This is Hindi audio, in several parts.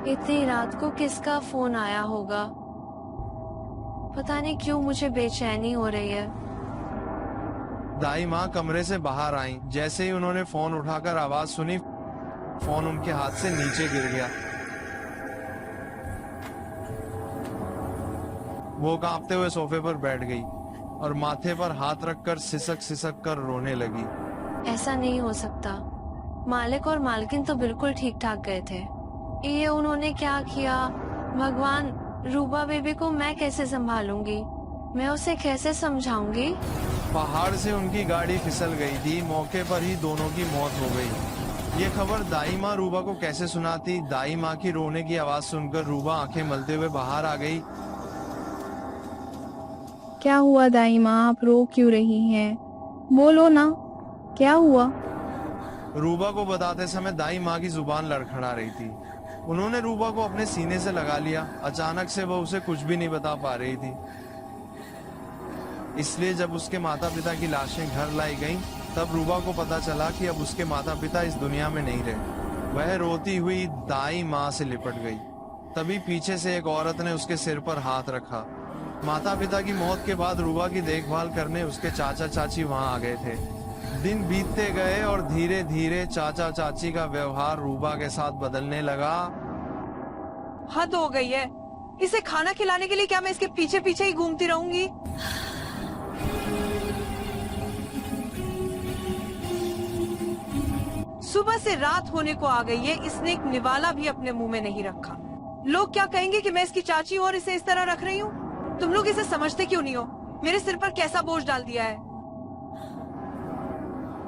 इतनी रात को किसका फोन आया होगा? पता नहीं क्यों मुझे बेचैनी हो रही है। दाई माँ कमरे से बाहर आईं। जैसे ही उन्होंने फोन उठाकर आवाज सुनी, फोन उनके हाथ से नीचे गिर गया। वो कांपते हुए सोफे पर बैठ गई और माथे पर हाथ रखकर सिसक सिसक कर रोने लगी। ऐसा नहीं हो सकता। मालिक और मालकिन तो बिल्कुल ठीक ठाक गए थे। ये उन्होंने क्या किया? भगवान, रूबा बेबी को मैं कैसे संभालूंगी? मैं उसे कैसे समझाऊंगी? पहाड़ से उनकी गाड़ी फिसल गई थी। मौके पर ही दोनों की मौत हो गई। ये खबर दाई माँ रूबा को कैसे सुनाती? दाई माँ की रोने की आवाज सुनकर रूबा आंखें मलते हुए बाहर आ गई। क्या हुआ दाई माँ, आप रो क्यों रही हैं? बोलो ना, क्या हुआ? रूबा को बताते समय दाई माँ की जुबान लड़खड़ा रही थी। उन्होंने रूबा को अपने सीने से लगा लिया। अचानक से वह उसे कुछ भी नहीं बता पा रही थी। इसलिए जब उसके माता पिता की लाशें घर लाई गईं, तब रूबा को पता चला कि अब उसके माता पिता इस दुनिया में नहीं रहे। वह रोती हुई दाई माँ से लिपट गई। तभी पीछे से एक औरत ने उसके सिर पर हाथ रखा। माता पिता की मौत के बाद रूबा की देखभाल करने उसके चाचा चाची वहां आ गए थे। दिन बीतते गए और धीरे धीरे चाचा चाची का व्यवहार रूबा के साथ बदलने लगा। हद हो गई है। इसे खाना खिलाने के लिए क्या मैं इसके पीछे पीछे ही घूमती रहूंगी? सुबह से रात होने को आ गई है, इसने एक निवाला भी अपने मुंह में नहीं रखा। लोग क्या कहेंगे कि मैं इसकी चाची हूँ और इसे इस तरह रख रही हूँ? तुम लोग इसे समझते क्यों नहीं हो? मेरे सिर पर कैसा बोझ डाल दिया है।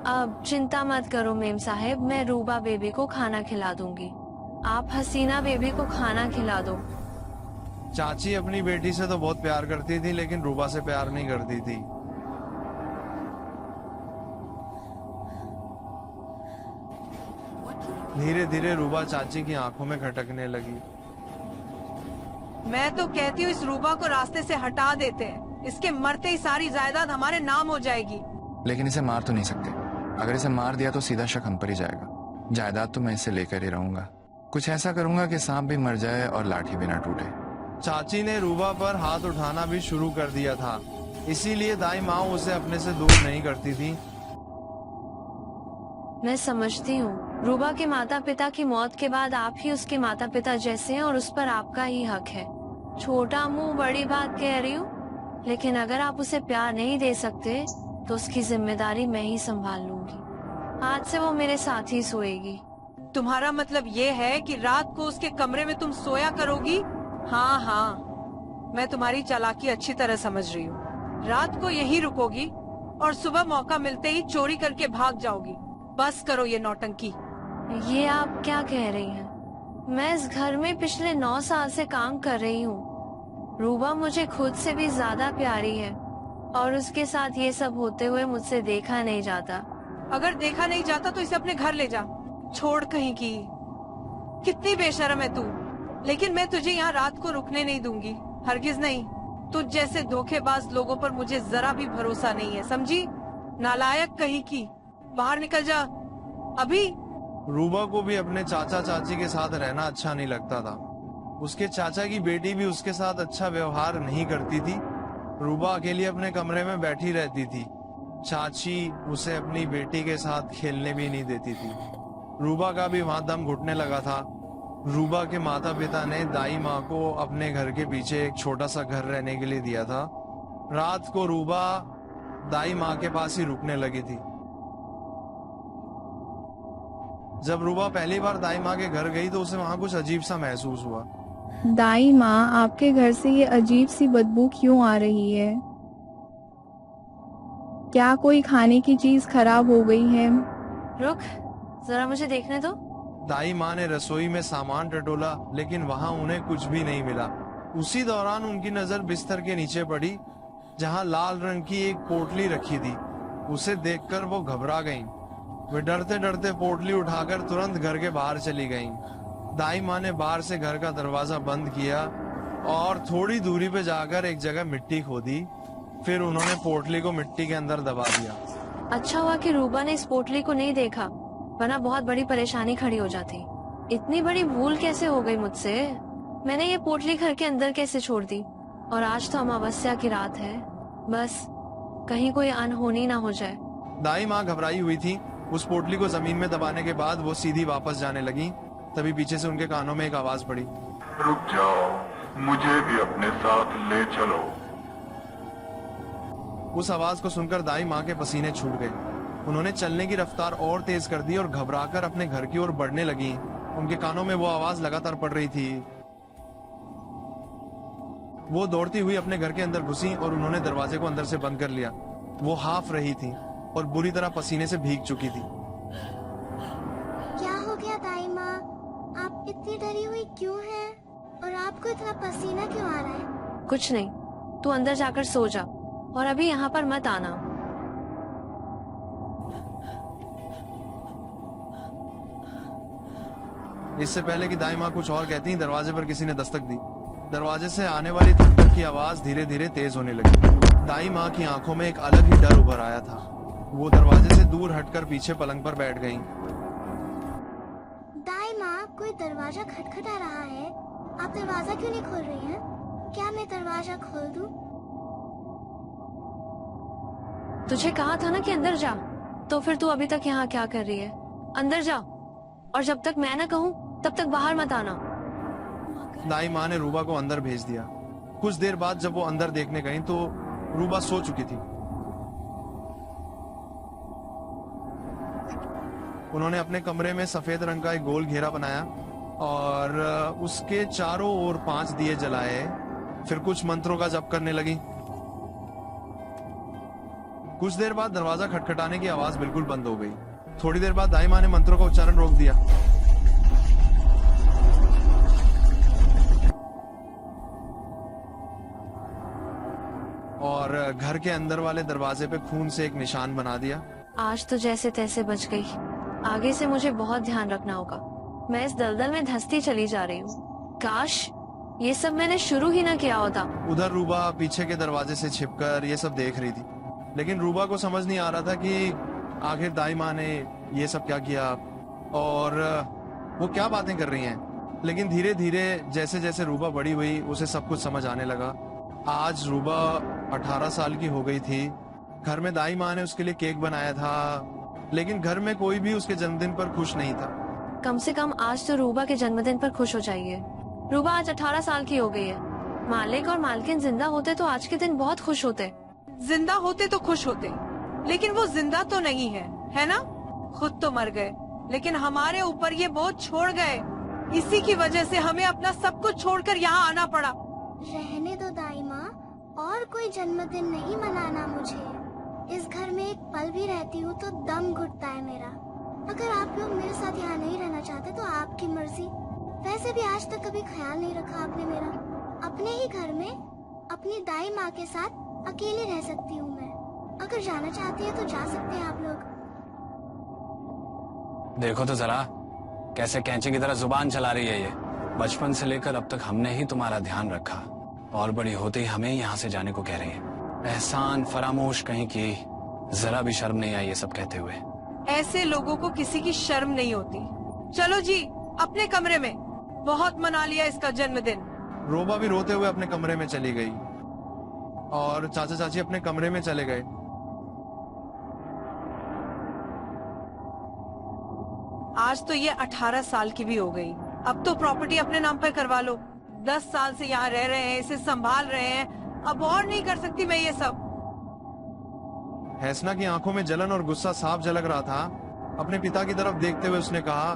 अब चिंता मत करो मेम साहेब, मैं रूबा बेबी को खाना खिला दूंगी। आप हसीना बेबी को खाना खिला दो। चाची अपनी बेटी से तो बहुत प्यार करती थी, लेकिन रूबा से प्यार नहीं करती थी। धीरे धीरे रूबा चाची की आंखों में खटकने लगी। मैं तो कहती हूँ इस रूबा को रास्ते से हटा देते हैं। इसके मरते ही सारी जायदाद हमारे नाम हो जाएगी। लेकिन इसे मार तो नहीं सकते। अगर इसे मार दिया तो सीधा शक हम पर ही जाएगा। जायदाद तो मैं इसे लेकर ही रहूंगा। कुछ ऐसा करूंगा कि सांप भी मर जाए और लाठी भी ना टूटे। चाची ने रूबा पर हाथ उठाना भी शुरू कर दिया था, इसीलिए दाई माँ उसे अपने से दूर नहीं करती थी। मैं समझती हूँ, रूबा के माता पिता की मौत के बाद आप ही उसके माता पिता जैसे हैं और उस पर आपका ही हक है। छोटा मुंह बड़ी बात कह रही हूँ, लेकिन अगर आप उसे प्यार नहीं दे सकते तो उसकी जिम्मेदारी मैं ही संभाल लूंगी। आज से वो मेरे साथ ही सोएगी। तुम्हारा मतलब ये है कि रात को उसके कमरे में तुम सोया करोगी? हाँ हाँ, मैं तुम्हारी चालाकी अच्छी तरह समझ रही हूँ। रात को यहीं रुकोगी और सुबह मौका मिलते ही चोरी करके भाग जाओगी। बस करो ये नौटंकी। ये आप क्या कह रही हैं? मैं इस घर में पिछले 9 साल से काम कर रही हूँ। रूबा मुझे खुद से भी ज्यादा प्यारी है और उसके साथ ये सब होते हुए मुझसे देखा नहीं जाता। अगर देखा नहीं जाता तो इसे अपने घर ले जा। छोड़ कहीं की। कितनी बेशर्म है तू। लेकिन मैं तुझे यहाँ रात को रुकने नहीं दूंगी, हरगिज नहीं। तुझ जैसे धोखेबाज लोगों पर मुझे जरा भी भरोसा नहीं है, समझी? नालायक कहीं की। बाहर निकल जा अभी। रूबा को भी अपने चाचा चाची के साथ रहना अच्छा नहीं लगता था। उसके चाचा की बेटी भी उसके साथ अच्छा व्यवहार नहीं करती थी। रूबा अकेली अपने कमरे में बैठी रहती थी। चाची उसे अपनी बेटी के साथ खेलने भी नहीं देती थी। रूबा का भी वहां दम घुटने लगा था। रूबा के माता पिता ने दाई माँ को अपने घर के पीछे एक छोटा सा घर रहने के लिए दिया था। रात को रूबा दाई माँ के पास ही रुकने लगी थी। जब रूबा पहली बार दाई माँ के घर गई तो उसे वहां कुछ अजीब सा महसूस हुआ। दाई माँ, आपके घर से ये अजीब सी बदबू क्यों आ रही है? क्या कोई खाने की चीज खराब हो गई है? रुक, जरा मुझे देखने दो। दाई माँ ने रसोई में सामान टटोला, लेकिन वहां उन्हें कुछ भी नहीं मिला। उसी दौरान उनकी नजर बिस्तर के नीचे पड़ी, जहां लाल रंग की एक पोटली रखी थी। उसे देखकर वो घबरा गईं। वे डरते डरते पोटली उठाकर तुरंत घर के बाहर चली गईं। दाई माँ ने बाहर से घर का दरवाजा बंद किया और थोड़ी दूरी पे जाकर एक जगह मिट्टी खोदी। फिर उन्होंने पोटली को मिट्टी के अंदर दबा दिया। अच्छा हुआ कि रूबा ने इस पोटली को नहीं देखा, वरना बहुत बड़ी परेशानी खड़ी हो जाती। इतनी बड़ी भूल कैसे हो गई मुझसे? मैंने ये पोटली घर के अंदर कैसे छोड़ दी? और आज तो अमावस्या की रात है, बस कहीं कोई अनहोनी ना हो जाए। दाई माँ घबराई हुई थी। उस पोटली को जमीन में दबाने के बाद वो सीधी वापस जाने लगी। तभी पीछे से उनके कानों में एक आवाज पड़ी, रुक जाओ, मुझे भी अपने साथ ले चलो। उस आवाज को सुनकर दाई माँ के पसीने छूट गए। उन्होंने चलने की रफ्तार और तेज कर दी और घबराकर अपने घर की ओर बढ़ने लगी। उनके कानों में वो आवाज लगातार पड़ रही थी। वो दौड़ती हुई अपने घर के अंदर घुसी और उन्होंने दरवाजे को अंदर से बंद कर लिया। वो हाफ रही थी और बुरी तरह पसीने से भीग चुकी थी। क्या हो गया दाई माँ? आप इतनी डरी हुई क्यों हैं? और आपको इतना पसीना क्यों आ रहा है? कुछ नहीं, तू अंदर जाकर सो जा और अभी यहाँ पर मत आना। इससे पहले कि दाई माँ कुछ और कहती, दरवाजे पर किसी ने दस्तक दी। दरवाजे से आने वाली धड़कन की आवाज धीरे धीरे तेज होने लगी। दाई माँ की आंखों में एक अलग ही डर उभर आया था। वो दरवाजे से दूर हटकर पीछे पलंग पर बैठ गईं। दाई माँ, कोई दरवाजा खटखटा रहा है। आप दरवाजा क्यों नहीं खोल रही हैं? क्या मैं दरवाजा खोल दूं? तुझे कहा था ना कि अंदर जा, तो फिर तू अभी तक यहाँ क्या कर रही है? अंदर जा, और जब तक मैं ना कहूँ तब तक बाहर मत आना। दाई माँ ने रूबा को अंदर भेज दिया। कुछ देर बाद जब वो अंदर देखने गई तो रूबा सो चुकी थी। उन्होंने अपने कमरे में सफेद रंग का एक गोल घेरा बनाया और उसके चारों ओर 5 दिए जलाए। फिर कुछ मंत्रों का जप करने लगी। कुछ देर बाद दरवाजा खटखटाने की आवाज बिल्कुल बंद हो गई। थोड़ी देर बाद दाई माँ ने मंत्रों का उच्चारण रोक दिया। और घर के अंदर वाले दरवाजे पे खून से एक निशान बना दिया। आज तो जैसे तैसे बच गई। आगे से मुझे बहुत ध्यान रखना होगा। मैं इस दलदल में धंसती चली जा रही हूँ। काश ये सब मैंने शुरू ही ना किया होता। उधर रूबा पीछे के दरवाजे से छिपकर ये सब देख रही थी, लेकिन रूबा को समझ नहीं आ रहा था कि आखिर दाई माँ ने ये सब क्या किया और वो क्या बातें कर रही हैं। लेकिन धीरे धीरे जैसे जैसे रूबा बड़ी हुई उसे सब कुछ समझ आने लगा। आज रूबा 18 साल की हो गई थी। घर में दाई माँ ने उसके लिए केक बनाया था, लेकिन घर में कोई भी उसके जन्मदिन पर खुश नहीं था। कम से कम आज तो रूबा के जन्मदिन पर खुश हो जाइए। रूबा आज 18 साल की हो गई है। मालिक और मालकिन जिंदा होते तो आज के दिन बहुत खुश होते। जिंदा होते तो खुश होते, लेकिन वो जिंदा तो नहीं है ना? खुद तो मर गए, लेकिन हमारे ऊपर ये बोझ छोड़ गए। इसी की वजह से हमें अपना सब कुछ छोड़कर यहाँ आना पड़ा। रहने दो दाई माँ, और कोई जन्मदिन नहीं मनाना मुझे। इस घर में एक पल भी रहती हूँ तो दम घुटता है मेरा। अगर आप लोग मेरे साथ यहाँ नहीं रहना चाहते तो आपकी मर्जी। वैसे भी आज तक कभी ख्याल नहीं रखा आपने मेरा। अपने ही घर में अपनी दाई माँ के साथ अकेले रह सकती हूँ मैं। अगर जाना चाहती है तो जा सकते हैं आप लोग। देखो तो जरा कैसे कैंची की तरह जुबान चला रही है ये। बचपन से लेकर अब तक हमने ही तुम्हारा ध्यान रखा, और बड़ी होते ही हमें यहाँ से जाने को कह रही है। एहसान फरामोश कहीं की, जरा भी शर्म नहीं आई ये सब कहते हुए। ऐसे लोगों को किसी की शर्म नहीं होती। चलो जी अपने कमरे में, बहुत मना लिया इसका जन्मदिन। रूबा भी रोते हुए अपने कमरे में चली गई और चाचा चाची अपने कमरे में चले गए। आज तो ये 18 साल की भी हो गई। अब तो प्रॉपर्टी अपने नाम पर करवा लो। 10 साल से यहाँ रह रहे हैं, इसे संभाल रहे हैं। अब और नहीं कर सकती मैं ये सब। हैसना की आंखों में जलन और गुस्सा साफ झलक रहा था। अपने पिता की तरफ देखते हुए उसने कहा,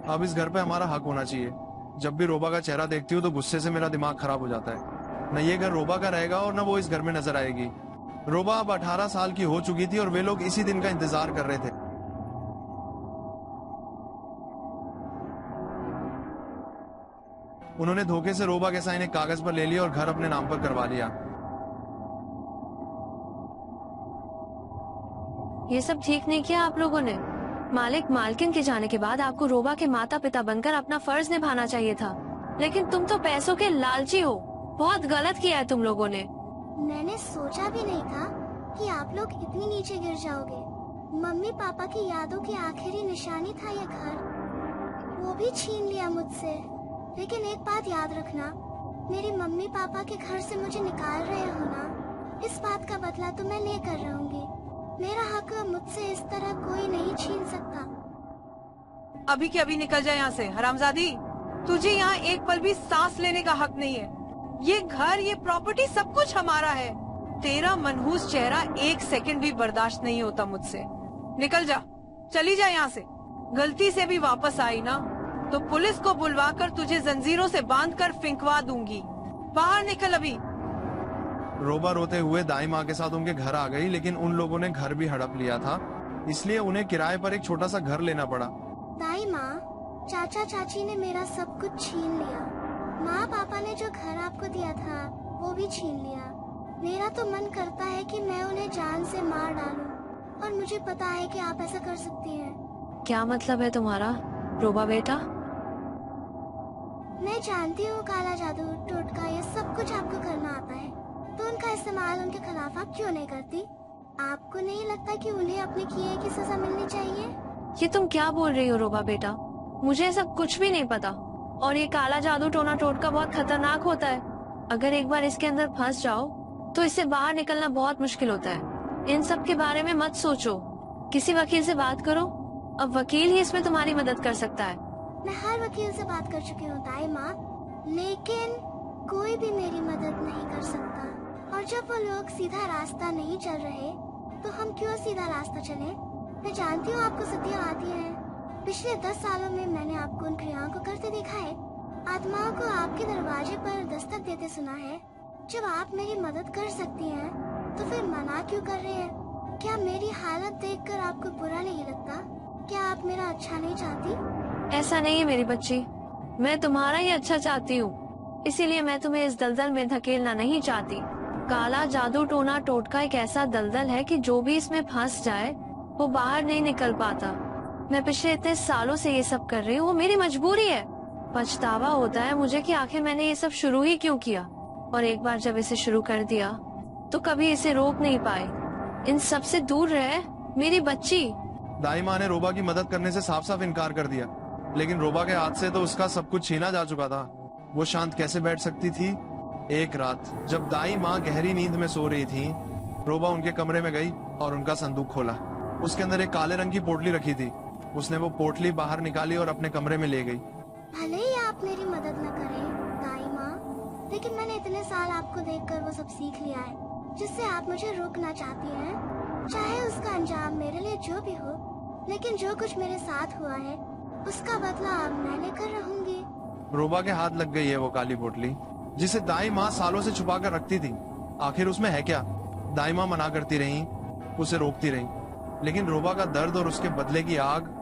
अब इस घर पे हमारा हक होना चाहिए। जब भी रोबा का चेहरा देखती हूँ तो गुस्से से मेरा दिमाग खराब हो जाता है। न ये घर रोबा का रहेगा और न वो इस घर में नजर आएगी। रोबा अब 18 साल की हो चुकी थी और वे लोग इसी दिन का इंतजार कर रहे थे। उन्होंने धोखे से रोबा के साइन एक कागज पर ले लिया और घर अपने नाम पर करवा लिया। ये सब ठीक नहीं किया आप लोगों ने। मालिक मालकिन के जाने के बाद आपको रोबा के माता पिता बनकर अपना फर्ज निभाना चाहिए था, लेकिन तुम तो पैसों के लालची हो। बहुत गलत किया है तुम लोगों ने। मैंने सोचा भी नहीं था कि आप लोग इतनी नीचे गिर जाओगे। मम्मी पापा की यादों की आखिरी निशानी था ये घर। वो भी छीन लिया मुझसे। लेकिन एक बात याद रखना, मेरी मम्मी पापा के घर से मुझे निकाल रहे हो ना, इस बात का बदला तो मैं लेकर रहूंगी। मेरा हक मुझसे इस तरह कोई नहीं छीन सकता। अभी के अभी निकल जाए यहाँ से हरामजादी। तुझे यहाँ एक पल भी सांस लेने का हक नहीं है। ये घर, ये प्रॉपर्टी, सब कुछ हमारा है। तेरा मनहूस चेहरा एक सेकंड भी बर्दाश्त नहीं होता मुझसे। निकल जा, चली जा यहाँ से। गलती से भी वापस आई ना तो पुलिस को बुलवाकर तुझे जंजीरों से बांधकर फिंकवा दूंगी। बाहर निकल अभी। रोबा रोते हुए दाई माँ के साथ उनके घर आ गई, लेकिन उन लोगों ने घर भी हड़प लिया था, इसलिए उन्हें किराए पर एक छोटा सा घर लेना पड़ा। दाई माँ, चाचा चाची ने मेरा सब कुछ छीन लिया। माँ पापा ने जो घर आपको दिया था वो भी छीन लिया। मेरा तो मन करता है कि मैं उन्हें जान से मार डालूं, और मुझे पता है कि आप ऐसा कर सकती हैं। क्या मतलब है तुम्हारा रोबा बेटा? मैं जानती हूँ काला जादू, टोटका, ये सब कुछ आपको करना आता है, तो उनका इस्तेमाल उनके खिलाफ आप क्यों नहीं करती? आपको नहीं लगता कि उन्हें अपने किए की सजा मिलनी चाहिए? ये तुम क्या बोल रही हो रोबा बेटा? मुझे ऐसा कुछ भी नहीं पता। और ये काला जादू टोना टोटका बहुत खतरनाक होता है। अगर एक बार इसके अंदर फंस जाओ तो इससे बाहर निकलना बहुत मुश्किल होता है। इन सब के बारे में मत सोचो, किसी वकील से बात करो। अब वकील ही इसमें तुम्हारी मदद कर सकता है। मैं हर वकील से बात कर चुकी हूँ दाई माँ, लेकिन कोई भी मेरी मदद नहीं कर सकता। और जब वो लोग सीधा रास्ता नहीं चल रहे तो हम क्यों सीधा रास्ता चले? मैं जानती हूँ आपको सदियाँ आती हैं। पिछले 10 सालों में मैंने आपको उन क्रियाओं को करते देखा है। आत्माओं को आपके दरवाजे पर दस्तक देते सुना है। जब आप मेरी मदद कर सकती हैं, तो फिर मना क्यों कर रहे हैं? क्या मेरी हालत देखकर आपको बुरा नहीं लगता? क्या आप मेरा अच्छा नहीं चाहती? ऐसा नहीं है मेरी बच्ची, मैं तुम्हारा ही अच्छा चाहती हूँ, इसीलिए मैं तुम्हें इस दलदल में धकेलना नहीं चाहती। काला जादू टोना टोटका एक ऐसा दलदल है कि जो भी इसमें फंस जाए वो बाहर नहीं निकल पाता। मैं पिछले इतने सालों से ये सब कर रही हूँ, वो मेरी मजबूरी है। पछतावा होता है मुझे कि आखिर मैंने ये सब शुरू ही क्यों किया, और एक बार जब इसे शुरू कर दिया तो कभी इसे रोक नहीं पाई। इन सब से दूर रहे मेरी बच्ची। दाई माँ ने रोबा की मदद करने से साफ साफ इनकार कर दिया, लेकिन रोबा के हाथ से तो उसका सब कुछ छीना जा चुका था। वो शांत कैसे बैठ सकती थी? एक रात जब दाई माँ गहरी नींद में सो रही थी, रोबा उनके कमरे में गई और उनका संदूक खोला। उसके अंदर एक काले रंग की पोटली रखी थी। उसने वो पोटली बाहर निकाली और अपने कमरे में ले गई। भले ही आप मेरी मदद न करें दाई माँ, लेकिन मैंने इतने साल आपको देखकर वो सब सीख लिया है जिससे आप मुझे रोकना चाहती हैं। चाहे उसका अंजाम मेरे लिए जो भी हो, लेकिन जो कुछ मेरे साथ हुआ है उसका बदला अब मैं लेकर रहूंगी। रोबा के हाथ लग गई है वो काली पोटली, जिसे दाई माँ सालों से छुपा कर रखती थी। आखिर उसमें है क्या? दाई माँ मना करती रही, उसे रोकती रही, लेकिन रोबा का दर्द और उसके बदले की आग